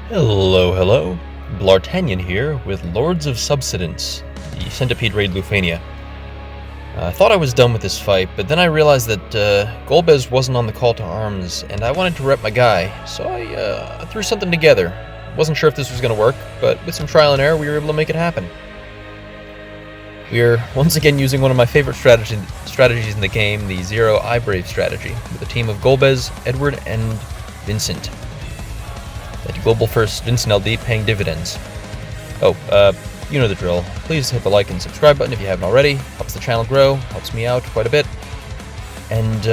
Hello, hello. Bl'Artagnan here with Lords of Subsidence, the Centipede raid Lufenia. I thought I was done with this fight, but then I realized that Golbez wasn't on the call to arms, and I wanted to rep my guy, so I threw something together. Wasn't sure if this was going to work, but with some trial and error, we were able to make it happen. We're once again using one of my favorite strategies in the game, the Zero iBrv strategy, with a team of Golbez, Edward, and Vincent. That global first Vincent LD paying dividends. You know the drill. Please hit the like and subscribe button if you haven't already. Helps the channel grow, helps me out quite a bit. And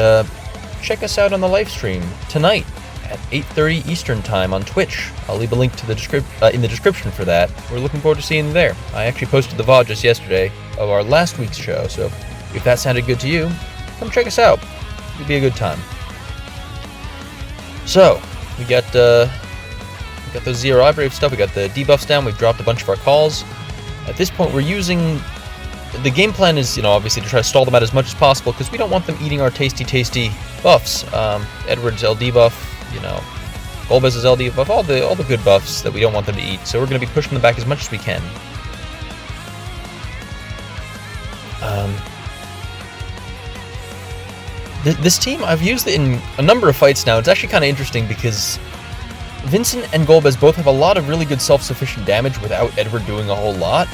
check us out on the live stream tonight at 8:30 Eastern Time on Twitch. I'll leave a link to the in the description for that. We're looking forward to seeing you there. I actually posted the VOD just yesterday of our last week's show, so if that sounded good to you, come check us out. It'll be a good time. So, we got those Zero iBrv stuff, we got the debuffs down, we've dropped a bunch of our calls. At this point, we're using... The game plan is, obviously to try to stall them out as much as possible, because we don't want them eating our tasty buffs. Edward's LD buff, Golbez's LD buff, all the good buffs that we don't want them to eat, so we're going to be pushing them back as much as we can. This team, I've used it in a number of fights now. It's actually kind of interesting because Vincent and Golbez both have a lot of really good self-sufficient damage without Edward doing a whole lot.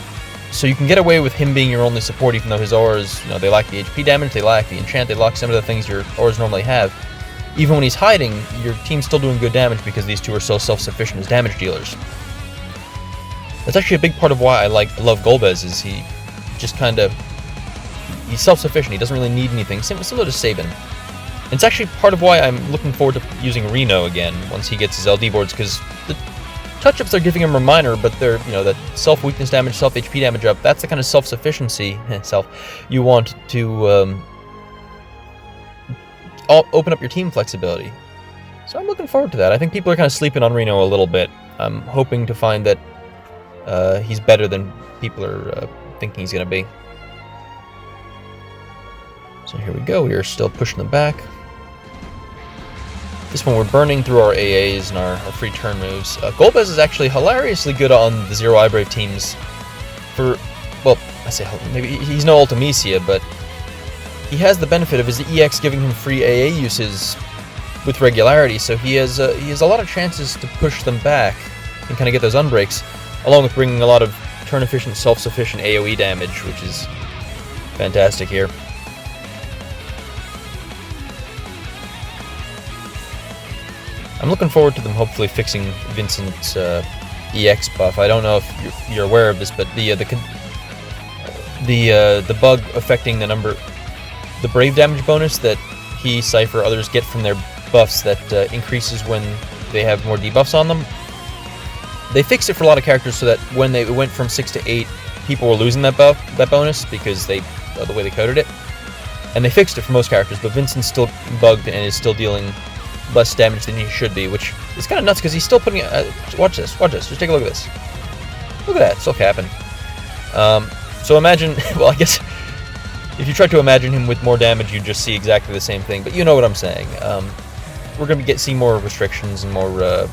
So you can get away with him being your only support, even though his auras, they lack the HP damage, they lack the enchant, they lack some of the things your auras normally have. Even when he's hiding, your team's still doing good damage because these two are so self-sufficient as damage dealers. That's actually a big part of why I love Golbez, is he just he's self-sufficient, he doesn't really need anything, similar to Sabin. It's actually part of why I'm looking forward to using Reno again once he gets his LD boards, because the touch-ups they're giving him are minor, but they're, that self-weakness damage, self-HP damage up, that's the kind of self-sufficiency you want to open up your team flexibility. So I'm looking forward to that. I think people are kind of sleeping on Reno a little bit. I'm hoping to find that he's better than people are thinking he's going to be. So here we go, we are still pushing them back. This one we're burning through our AAs and our free turn moves. Golbez is actually hilariously good on the Zero iBrv teams for, well, I say maybe he's no Ultimecia, but he has the benefit of his EX giving him free AA uses with regularity, so he has a lot of chances to push them back and kind of get those unbreaks, along with bringing a lot of turn-efficient, self-sufficient AoE damage, which is fantastic here. I'm looking forward to them hopefully fixing Vincent's EX buff. I don't know if you're aware of this, but the bug affecting the Brave damage bonus that he, Cypher, others get from their buffs that increases when they have more debuffs on them. They fixed it for a lot of characters so that when they went from 6 to 8, people were losing that bonus because the way they coded it. And they fixed it for most characters, but Vincent's still bugged and is still dealing less damage than he should be, which is kind of nuts because he's still putting watch this, just take a look at this. Look at that, still capping. So imagine, well, I guess if you try to imagine him with more damage, you just see exactly the same thing, but you know what I'm saying. We're going to see more restrictions and more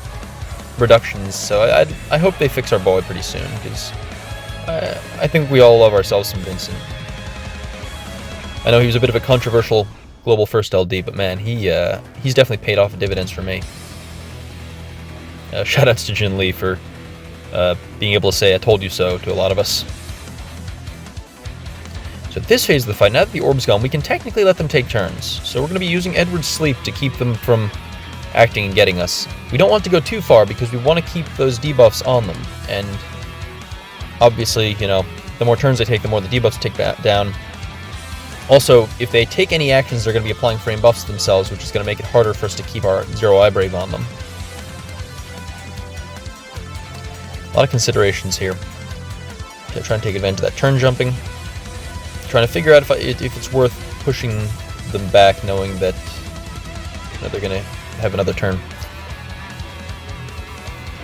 reductions, so I hope they fix our boy pretty soon, because I think we all love ourselves some Vincent. I know he was a bit of a controversial global first LD, but man, he's definitely paid off dividends for me. Shoutouts to Jin Lee for being able to say "I told you so" to a lot of us. So at this phase of the fight, now that the orb's gone, we can technically let them take turns. So we're going to be using Edward's sleep to keep them from acting and getting us. We don't want to go too far because we want to keep those debuffs on them. And obviously, the more turns they take, the more the debuffs take down. Also, if they take any actions, they're going to be applying frame buffs to themselves, which is going to make it harder for us to keep our Zero iBrv on them. A lot of considerations here. Okay, trying to take advantage of that turn jumping. Trying to figure out if it's worth pushing them back, knowing that they're going to have another turn.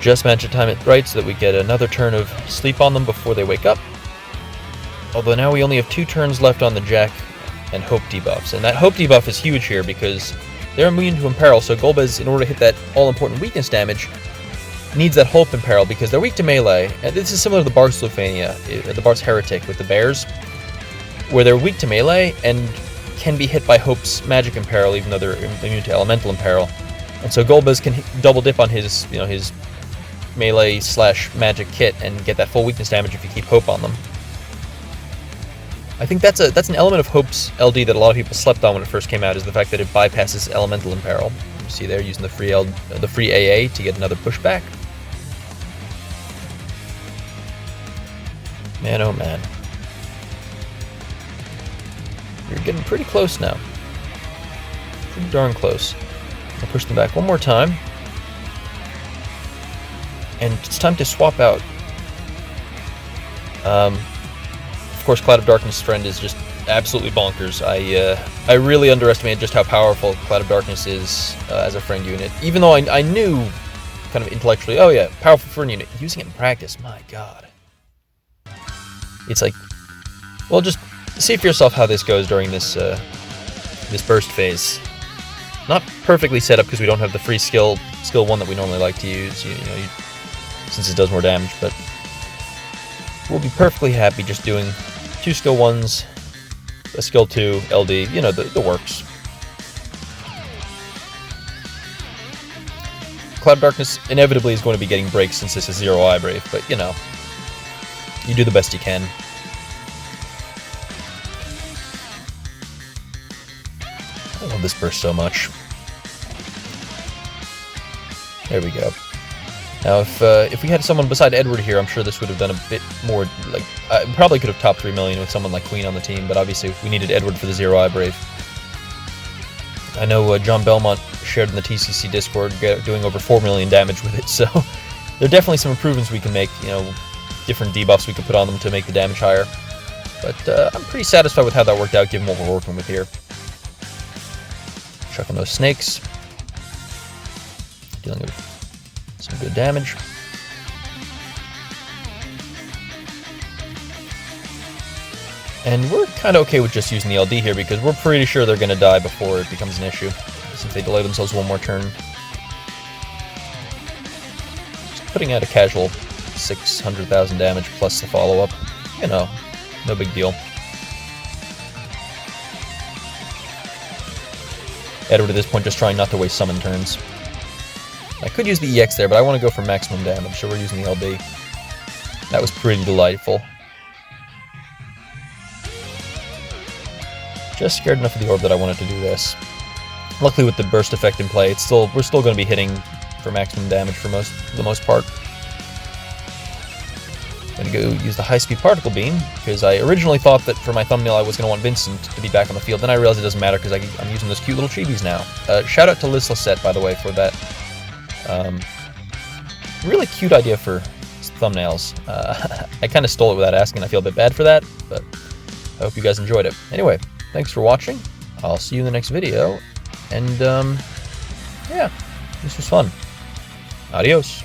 Just managed to time it right so that we get another turn of sleep on them before they wake up. Although now we only have 2 turns left on the Jack and Hope debuffs. And that Hope debuff is huge here because they're immune to Imperil, so Golbez, in order to hit that all-important weakness damage, needs that Hope Imperil because they're weak to melee. And this is similar to the Bart's Lufenia, the Bart's Heretic with the bears, where they're weak to melee and can be hit by Hope's Magic Imperil, even though they're immune to Elemental Imperil. And so Golbez can double dip on his, his melee / magic kit and get that full weakness damage if you keep Hope on them. I think that's an element of Hope's LD that a lot of people slept on when it first came out, is the fact that it bypasses Elemental Imperil. You see there, using the free AA to get another pushback. Man, oh man. You're getting pretty close now. Pretty darn close. I'll push them back one more time. And it's time to swap out. Of course, Cloud of Darkness' friend is just absolutely bonkers. I really underestimated just how powerful Cloud of Darkness is as a friend unit. Even though I knew kind of intellectually, oh yeah, powerful friend unit. Using it in practice, my god. It's like, well, just see for yourself how this goes during this this burst phase. Not perfectly set up because we don't have the free skill 1 that we normally like to use, since it does more damage, but we'll be perfectly happy just doing 2 skill 1s, a skill 2, LD, the works. Cloud of Darkness inevitably is going to be getting breaks since this is 0 iBrv, but you do the best you can. I love this burst so much. There we go. Now, if we had someone beside Edward here, I'm sure this would have done a bit more. I probably could have topped 3 million with someone like Queen on the team, but obviously we needed Edward for the 0 iBrv. I know John Belmont shared in the TCC Discord, doing over 4 million damage with it, so there are definitely some improvements we can make, different debuffs we could put on them to make the damage higher. But I'm pretty satisfied with how that worked out, given what we're working with here. Chucking those snakes. Dealing with some good damage. And we're kind of okay with just using the LD here because we're pretty sure they're going to die before it becomes an issue, since they delay themselves one more turn. Just putting out a casual 600,000 damage plus the follow-up. No big deal. Edward at this point just trying not to waste summon turns. I could use the EX there, but I want to go for maximum damage, so we're using the LD. That was pretty delightful. Just scared enough of the orb that I wanted to do this. Luckily with the burst effect in play, we're still going to be hitting for maximum damage for the most part. I'm going to go use the high-speed particle beam, because I originally thought that for my thumbnail I was going to want Vincent to be back on the field. Then I realized it doesn't matter because I'm using those cute little chibis now. Shout out to Liz Lissette, by the way, for that really cute idea for thumbnails. I kind of stole it without asking. I feel a bit bad for that, but I hope you guys enjoyed it. Anyway, thanks for watching. I'll see you in the next video. And, yeah, this was fun. Adios.